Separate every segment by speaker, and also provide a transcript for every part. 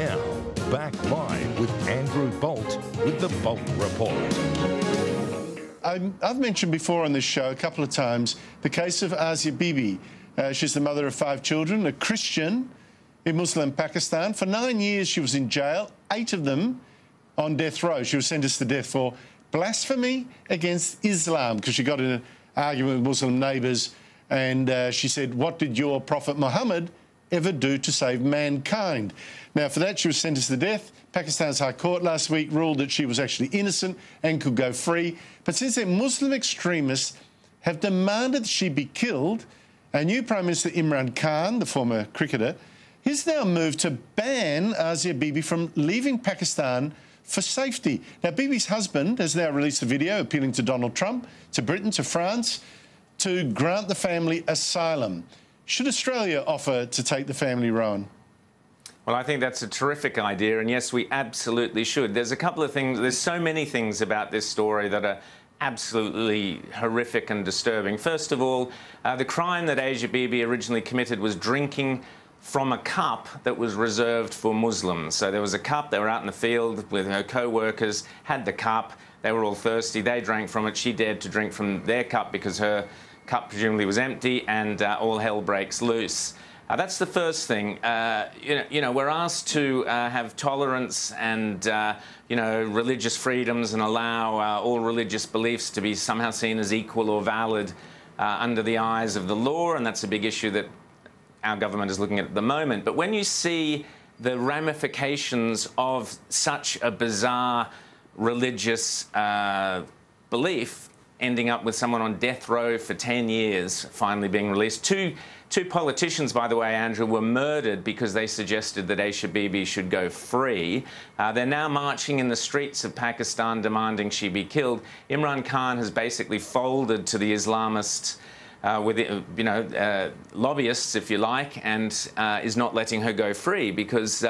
Speaker 1: Now, back live with Andrew Bolt with the Bolt Report.
Speaker 2: I've mentioned before on this show a couple of times the case of Asia Bibi. She's the mother of 5 children, a Christian in Muslim Pakistan. For 9 years she was in jail, 8 of them on death row. She was sentenced to death for blasphemy against Islam because she got in an argument with Muslim neighbours, and she said, "What did your Prophet Muhammad ever do to save mankind?" Now, for that, she was sentenced to death. Pakistan's High Court last week ruled that she was actually innocent and could go free. But since then, Muslim extremists have demanded that she be killed. Our new Prime Minister Imran Khan, the former cricketer, has now moved to ban Asia Bibi from leaving Pakistan for safety. Now, Bibi's husband has now released a video appealing to Donald Trump, to Britain, to France, to grant the family asylum. Should Australia offer to take the family, Rowan?
Speaker 3: Well, I think that's a terrific idea, and yes, we absolutely should. There's a couple of things, there's so many things about this story that are absolutely horrific and disturbing. First of all, the crime that Asia Bibi originally committed was drinking from a cup that was reserved for Muslims. So there was a cup, they were out in the field with her co-workers, had the cup, they were all thirsty, they drank from it, she dared to drink from their cup because her cup presumably was empty, and all hell breaks loose. That's the first thing. We're asked to have tolerance and, religious freedoms and allow all religious beliefs to be somehow seen as equal or valid under the eyes of the law, and that's a big issue that our government is looking at the moment. But when you see the ramifications of such a bizarre religious belief ending up with someone on death row for 10 years, finally being released. Two politicians, by the way, Andrew, were murdered because they suggested that Asia Bibi should go free. They're now marching in the streets of Pakistan demanding she be killed. Imran Khan has basically folded to the Islamists lobbyists, if you like, and is not letting her go free because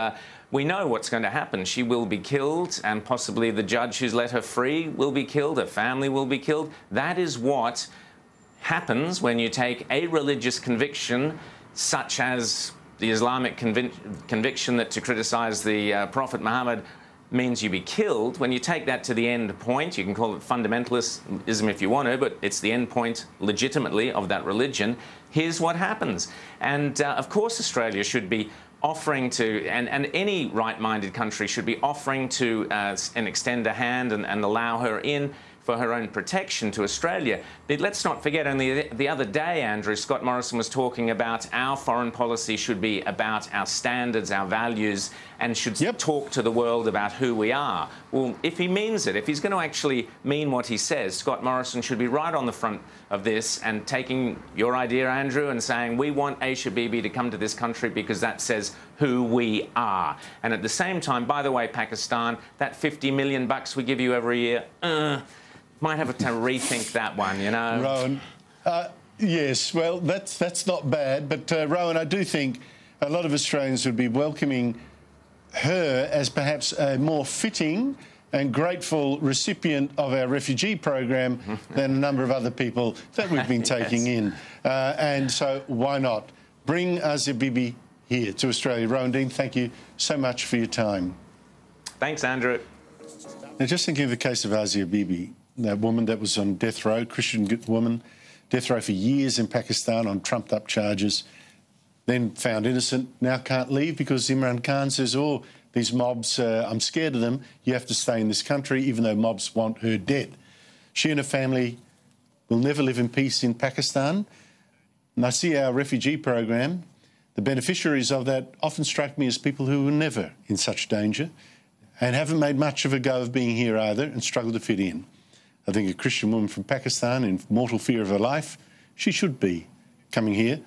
Speaker 3: we know what's going to happen. She will be killed, and possibly the judge who's let her free will be killed, her family will be killed. That is what happens when you take a religious conviction, such as the Islamic conviction that to criticise the Prophet Muhammad means you be killed. When you take that to the end point, you can call it fundamentalism if you want to, but it's the end point legitimately of that religion. Here's what happens. And of course Australia should be offering to, and any right-minded country should be offering to and extend a hand and allow her in for her own protection to Australia. But let's not forget, only the other day, Andrew, Scott Morrison was talking about our foreign policy should be about our standards, our values, and should talk to the world about who we are. Well, if he means it, if he's going to actually mean what he says, Scott Morrison should be right on the front of this and taking your idea, Andrew, and saying, we want Asia Bibi to come to this country because that says who we are. And at the same time, by the way, Pakistan, that $50 million we give you every year, might have to rethink that one, you know.
Speaker 2: Rowan, yes, well, that's not bad, but Rowan, I do think a lot of Australians would be welcoming her as perhaps a more fitting and grateful recipient of our refugee program than a number of other people that we've been taking in. And so why not bring Asia Bibi here to Australia? Rowan Dean, thank you so much for your time.
Speaker 3: Thanks, Andrew.
Speaker 2: Now, just thinking of the case of Asia Bibi, that woman that was on death row, Christian woman, death row for years in Pakistan on trumped-up charges, then found innocent, now can't leave because Imran Khan says, oh, these mobs, I'm scared of them, you have to stay in this country, even though mobs want her dead. She and her family will never live in peace in Pakistan. And I see our refugee program, the beneficiaries of that often strike me as people who were never in such danger and haven't made much of a go of being here either and struggle to fit in. I think a Christian woman from Pakistan in mortal fear of her life, she should be coming here.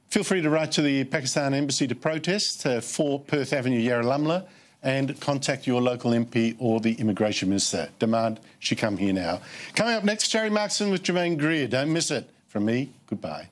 Speaker 2: Feel free to write to the Pakistan Embassy to protest 4 Perth Avenue, Yarralumla, and contact your local MP or the Immigration Minister. Demand she come here now. Coming up next, Jerry Markson with Jermaine Greer. Don't miss it. From me, goodbye.